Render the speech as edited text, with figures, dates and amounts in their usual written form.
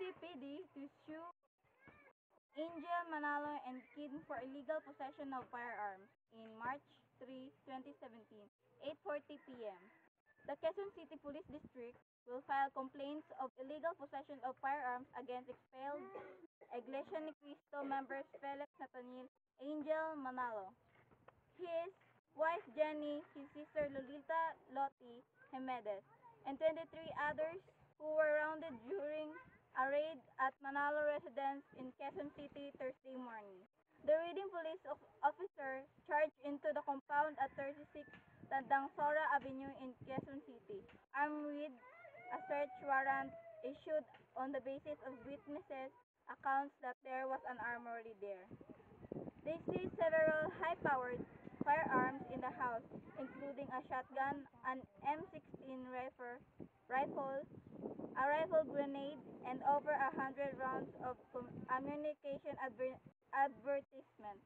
LAPD to sue Angel Manalo and Kim for illegal possession of firearms in March 3, 2017, 8:40 p.m. The Quezon City Police District will file complaints of illegal possession of firearms against expelled Iglesia Ni Cristo members Felix Nathaniel Angel Manalo, his wife Jenny, his sister Lolita Loti Jimenez, and 23 others who were rounded during a raid at Manalo residence in Quezon City Thursday morning. The raiding police officer charged into the compound at 36 Tandang Sora Avenue in Quezon City, armed with a search warrant issued on the basis of witnesses' accounts that there was an armory there. They seized several high-powered firearms in the house, including a shotgun, an M16 rifle, a rifle grenade, and over 100 rounds of ammunition advertisements.